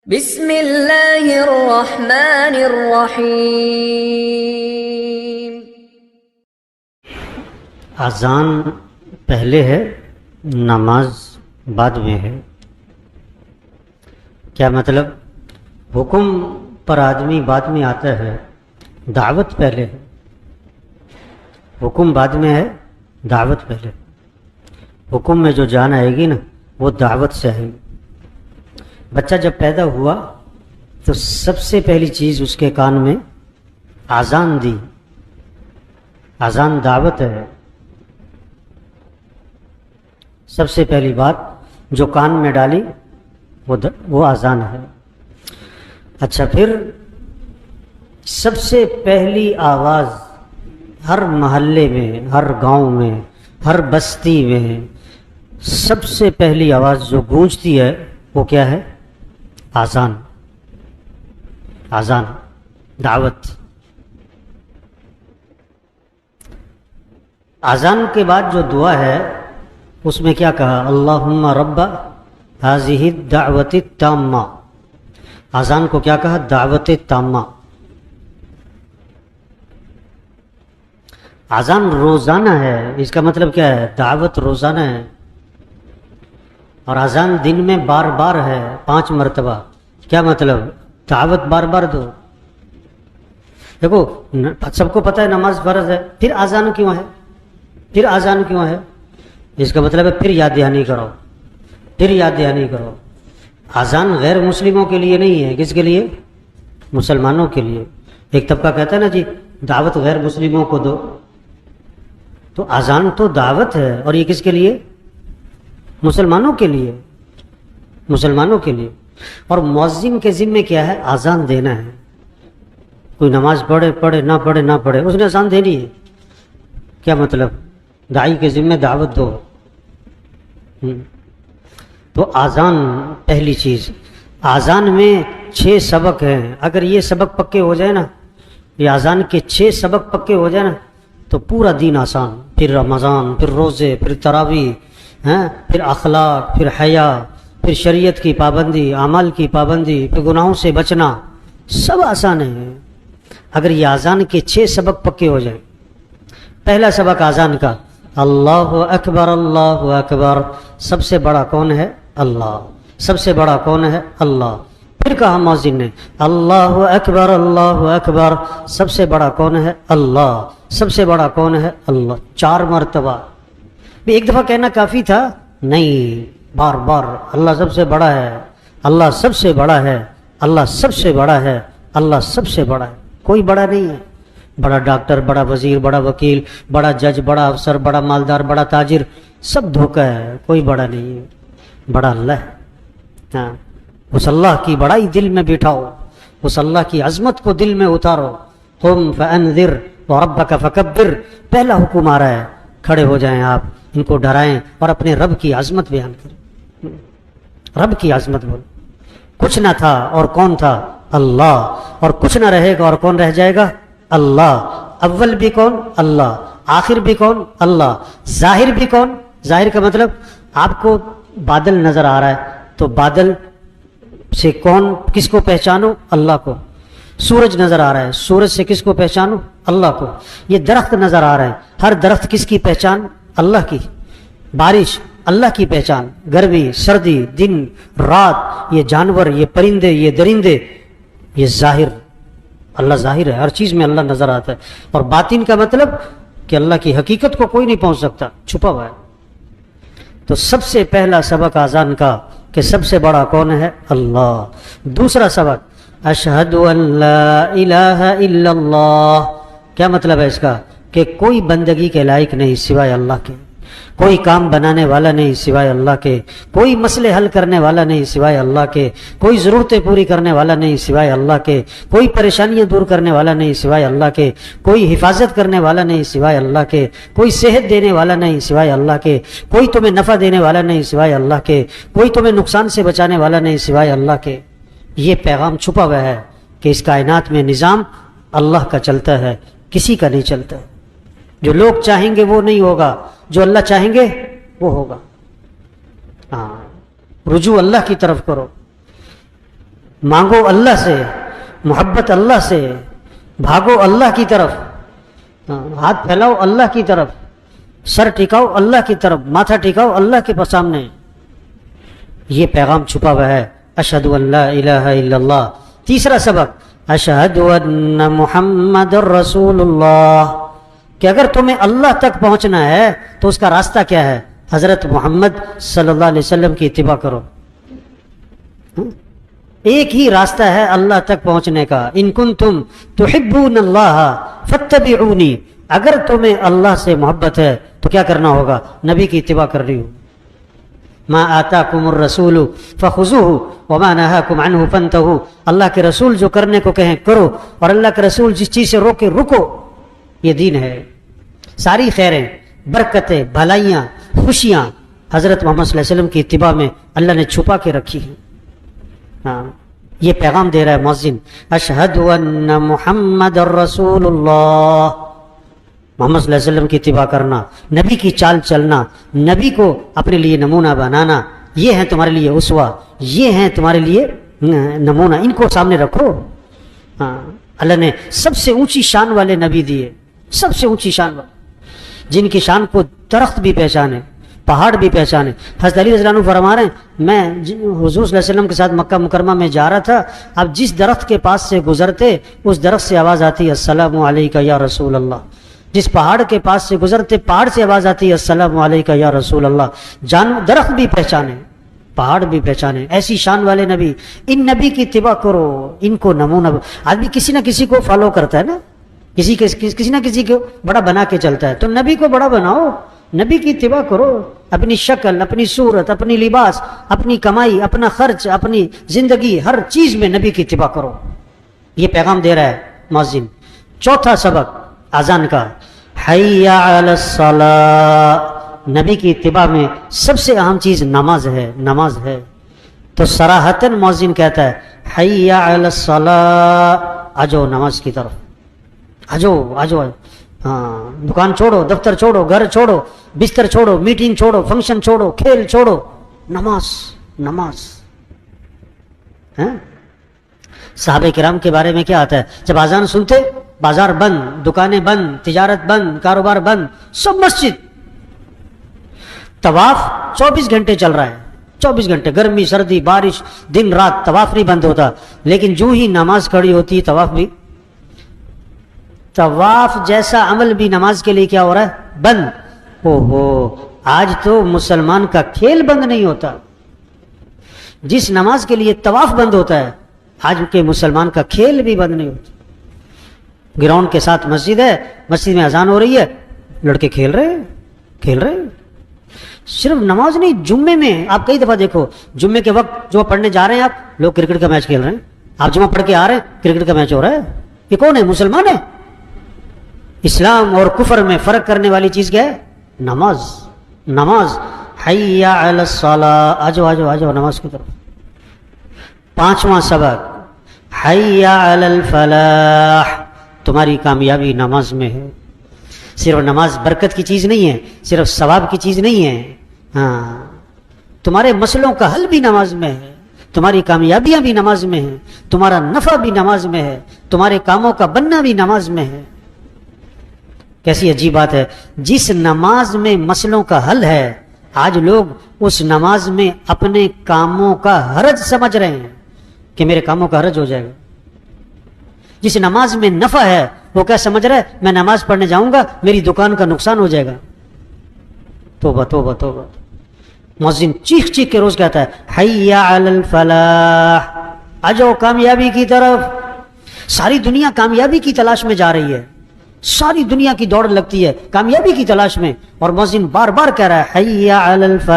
بسم اللہ الرحمن الرحیم۔ اذان پہلے ہے، نماز بعد میں ہے۔ کیا مطلب؟ حکم پر آدمی بعد میں آتا ہے، دعوت پہلے ہے۔ حکم بعد میں ہے، دعوت پہلے۔ حکم میں جو جان آئے گی نا، وہ دعوت سے آئے گی۔ بچہ جب پیدا ہوا تو سب سے پہلی چیز اس کے کان میں اذان دی۔ اذان دعوت ہے۔ سب سے پہلی بات جو کان میں ڈالی وہ اذان ہے۔ اچھا، پھر سب سے پہلی آواز ہر محلے میں، ہر گاؤں میں، ہر بستی میں سب سے پہلی آواز جو گونجتی ہے وہ کیا ہے؟ اذان۔ اذان دعوت۔ اذان کے بعد جو دعا ہے اس میں کیا کہا؟ اللہم رب ہذہ الدعوۃ التامہ۔ اذان کو کیا کہا؟ دعوت تامہ۔ اذان روزانہ ہے، اس کا مطلب کیا ہے؟ دعوت روزانہ ہے۔ اور اذان دن میں بار بار ہے، 5 مرتبہ۔ کیا مطلب؟ دعوت بار بار دو۔ دیکھو سب کو پتہ ہے نماز فرض ہے، پھر اذان کیوں ہے؟ پھر اذان کیوں ہے؟ اس کا مطلب ہے پھر یاد دہانی کرو، پھر یاد دہانی کرو۔ اذان غیر مسلموں کے لیے نہیں ہے، کس کے لیے؟ مسلمانوں کے لیے۔ ایک طبقہ کہتا ہے نا جی دعوت غیر مسلموں کو دو، تو اذان تو دعوت ہے، اور یہ کس کے لیے؟ مسلمانوں کے لیے، مسلمانوں کے لیے۔ اور مؤذن کے ذمے کیا ہے؟ اذان دینا ہے۔ کوئی نماز پڑھے نہ پڑھے نہ پڑھے، اس نے اذان دینی ہے۔ کیا مطلب؟ داعی کے ذمے دعوت دو۔ تو اذان پہلی چیز۔ اذان میں 6 سبق ہیں، اگر یہ سبق پکے ہو جائے نا، یہ اذان کے 6 سبق پکے ہو جائے نا، تو پورا دین آسان۔ پھر رمضان، پھر روزے، پھر تراویح، پھر اخلاق، پھر حیا، پھر شریعت کی پابندی، اعمال کی پابندی، پھر گناہوں سے بچنا، سب آسان ہے اگر یہ اذان کے 6 سبق پکے ہو جائیں۔ پہلا سبق اذان کا، اللہ اکبر اللہ اکبر۔ سب سے بڑا کون ہے؟ اللہ۔ سب سے بڑا کون ہے؟ اللہ۔ پھر کہا مؤذن نے اللہ اکبر اللہ اکبر۔ سب سے بڑا کون ہے؟ اللہ۔ سب سے بڑا کون ہے؟ اللہ۔ 4 مرتبہ۔ ایک دفعہ کہنا کافی تھا؟ نہیں، بار بار اللہ سب سے بڑا ہے، اللہ سب سے بڑا ہے، اللہ سب سے بڑا ہے، اللہ سب سے بڑا ہے۔ کوئی بڑا نہیں ہے۔ بڑا ڈاکٹر، بڑا وزیر، بڑا وکیل، بڑا جج، بڑا افسر، بڑا مالدار، بڑا تاجر، سب دھوکہ ہے، کوئی بڑا نہیں ہے۔ بڑا اللہ ہے۔ ہاں، اس اللہ کی بڑائی دل میں بٹھاؤ، اس اللہ کی عظمت کو دل میں اتارو۔ قم فانذر وربک فکبر۔ پہلا حکم آ رہا ہے، کھڑے ہو جائیں آپ، ان کو ڈرائیں اور اپنے رب کی عظمت بیان کریں۔ رب کی عظمت بول۔ کچھ نہ تھا اور کون تھا؟ اللہ۔ اور کچھ نہ رہے گا اور کون رہ جائے گا؟ اللہ۔ اول بھی کون؟ اللہ۔ آخر بھی کون؟ اللہ۔ ظاہر بھی کون؟ ظاہر کا مطلب آپ کو بادل نظر آ رہا ہے تو بادل سے کون کس کو پہچانو؟ اللہ کو۔ سورج نظر آ رہا ہے، سورج سے کس کو پہچانو؟ اللہ کو۔ یہ درخت نظر آ رہا ہے، ہر درخت کس کی پہچان؟ اللہ کی۔ بارش اللہ کی پہچان، گرمی، سردی، دن، رات، یہ جانور، یہ پرندے، یہ درندے، یہ ظاہر۔ اللہ ظاہر ہے، ہر چیز میں اللہ نظر آتا ہے۔ اور باطن کا مطلب کہ اللہ کی حقیقت کو کوئی نہیں پہنچ سکتا، چھپا ہوا ہے۔ تو سب سے پہلا سبق اذان کا کہ سب سے بڑا کون ہے؟ اللہ۔ دوسرا سبق اشہد ان لا الہ الا اللہ۔ کیا مطلب ہے اس کا؟ کہ کوئی بندگی کے لائق نہیں سوائے اللہ کے، کوئی کام بنانے والا نہیں سوائے اللہ کے، کوئی مسئلے حل کرنے والا نہیں سوائے اللہ کے، کوئی ضرورتیں پوری کرنے والا نہیں سوائے اللہ کے، کوئی پریشانیاں دور کرنے والا نہیں سوائے اللہ کے، کوئی حفاظت کرنے والا نہیں سوائے اللہ کے، کوئی صحت دینے والا نہیں سوائے اللہ کے، کوئی تمہیں نفع دینے والا نہیں سوائے اللہ کے، کوئی تمہیں نقصان سے بچانے والا نہیں سوائے اللہ کے۔ یہ پیغام چھپا ہوا ہے کہ اس کائنات میں نظام اللہ کا چلتا ہے، کسی کا نہیں چلتا۔ جو لوگ چاہیں گے وہ نہیں ہوگا، جو اللہ چاہیں گے وہ ہوگا۔ ہاں، رجوع اللہ کی طرف کرو۔ مانگو اللہ سے، محبت اللہ سے، بھاگو اللہ کی طرف، ہاتھ پھیلاؤ اللہ کی طرف، سر ٹکاؤ اللہ کی طرف، ماتھا ٹکاؤ اللہ کے سامنے. یہ پیغام چھپا ہوا ہے. اشہد ان لا الہ الا اللہ. تیسرا سبق اشہد ان محمد الرسول اللہ، کہ اگر تمہیں اللہ تک پہنچنا ہے تو اس کا راستہ کیا ہے؟ حضرت محمد صلی اللہ علیہ وسلم کی اتباع کرو. ایک ہی راستہ ہے اللہ تک پہنچنے کا. ان کنتم تحبون اللہ فاتبعونی، اگر تمہیں اللہ سے محبت ہے تو کیا کرنا ہوگا؟ نبی کی اتباع کرنی ہو. ما آتاکم الرسول فخذوہ وما نہاکم عنہ فانتہوا، اللہ کے رسول جو کرنے کو کہیں کرو، اور اللہ کے رسول جس چیز سے روکے رکو. یہ دین ہے. ساری خیریں، برکتیں، بھلائیاں، خوشیاں حضرت محمد صلی اللہ علیہ وسلم کی اتباع میں اللہ نے چھپا کے رکھی ہیں. ہاں، یہ پیغام دے رہا ہے مؤذن. اشہد ان محمد الرسول اللہ، محمد صلی اللہ علیہ وسلم کی اتباع کرنا، نبی کی چال چلنا، نبی کو اپنے لیے نمونہ بنانا، یہ ہیں تمہارے لیے اسوہ، یہ ہیں تمہارے لیے نمونہ. ان کو سامنے رکھو. ہاں، اللہ نے سب سے اونچی شان والے نبی دیے، سب سے اونچی شان والے، جن کی شان کو درخت بھی پہچانے، پہاڑ بھی پہچانے. حضرت علی رضی اللہ عنہ فرما رہے ہیں میں حضور صلی اللہ علیہ وسلم کے ساتھ مکہ مکرمہ میں جا رہا تھا، اب جس درخت کے پاس سے گزرتے اس درخت سے آواز آتی السلام علیکہ یا رسول اللہ. جس پہاڑ کے پاس سے گزرتے پہاڑ سے آواز آتی السلام علیکہ یا رسول اللہ. درخت بھی پہچانے، پہاڑ بھی پہچانے. ایسی شان والے نبی. ان نبی کی اتباع کرو، ان کو نمونہ. آدمی کسی نہ کسی کو فالو کرتا ہے نا، کسی نہ کسی کو بڑا بنا کے چلتا ہے، تو نبی کو بڑا بناؤ، نبی کی اتباع کرو. اپنی شکل، اپنی صورت، اپنی لباس، اپنی کمائی، اپنا خرچ، اپنی زندگی، ہر چیز میں نبی کی اتباع کرو. یہ پیغام دے رہا ہے مؤذن. چوتھا سبق اذان کا، حی علی الصلاۃ. نبی کی اتباع میں سب سے اہم چیز نماز ہے، نماز ہے. تو صراحتاً مؤذن کہتا ہے حی علی الصلاۃ، آجو نماز کی طرف، آجو آجو. ہاں، دکان چھوڑو، دفتر چھوڑو، گھر چھوڑو، بستر چھوڑو، میٹنگ چھوڑو، فنکشن چھوڑو، کھیل چھوڑو، نماز نماز. صحابہ کرام کے بارے میں کیا آتا ہے؟ جب اذان سنتے بازار بند، دکانیں بند، تجارت بند، کاروبار بند، سب مسجد. طواف 24 گھنٹے چل رہا ہے، 24 گھنٹے، گرمی سردی بارش دن رات، طواف نہیں بند ہوتا. لیکن جو ہی نماز کھڑی ہوتی طواف بھی، طواف جیسا عمل بھی نماز کے لیے کیا ہو رہا ہے؟ بند. آج تو مسلمان کا کھیل بند نہیں ہوتا. جس نماز کے لیے طواف بند ہوتا ہے، آج کے مسلمان کا کھیل بھی بند نہیں ہوتا. گراؤنڈ کے ساتھ مسجد ہے، مسجد میں اذان ہو رہی ہے، لڑکے کھیل رہے ہیں. صرف نماز نہیں، جمعے میں آپ کئی دفعہ دیکھو، جمعے کے وقت جو پڑھنے جا رہے ہیں آپ لوگ کرکٹ کا میچ کھیل رہے ہیں. آپ جمعہ پڑھ کے آ رہے ہیں، کرکٹ کا میچ ہو رہا ہے. یہ کون ہے؟ مسلمان ہے. اسلام اور کفر میں فرق کرنے والی چیز کیا ہے؟ نماز. نماز. حی علی الصلاۃ، آجو آجو آجو نماز کی طرف. پانچواں سبق حی علی الفلاح، تمہاری کامیابی نماز میں ہے. صرف نماز برکت کی چیز نہیں ہے، صرف ثواب کی چیز نہیں ہے. ہاں، تمہارے مسئلوں کا حل بھی نماز میں ہے، تمہاری کامیابیاں بھی نماز میں ہیں، تمہارا نفع بھی نماز میں ہے، تمہارے کاموں کا بننا بھی نماز میں ہے. کیسی عجیب بات ہے. جس نماز میں مسئلوں کا حل ہے، آج لوگ اس نماز میں اپنے کاموں کا حرج سمجھ رہے ہیں کہ میرے کاموں کا حرج ہو جائے گا. جس نماز میں نفع ہے وہ کیا سمجھ رہا ہے؟ میں نماز پڑھنے جاؤں گا میری دکان کا نقصان ہو جائے گا. توبہ توبہ توبہ. مؤذن چیخ چیخ کے روز کہتا ہے حی علی الفلاح، آجو کامیابی کی طرف. ساری دنیا کامیابی کی تلاش میں جا رہی ہے، ساری دنیا کی دوڑ لگتی ہے کامیابی کی تلاش میں، اور مؤذن بار بار کہہ رہا ہے حی علی الفلاح.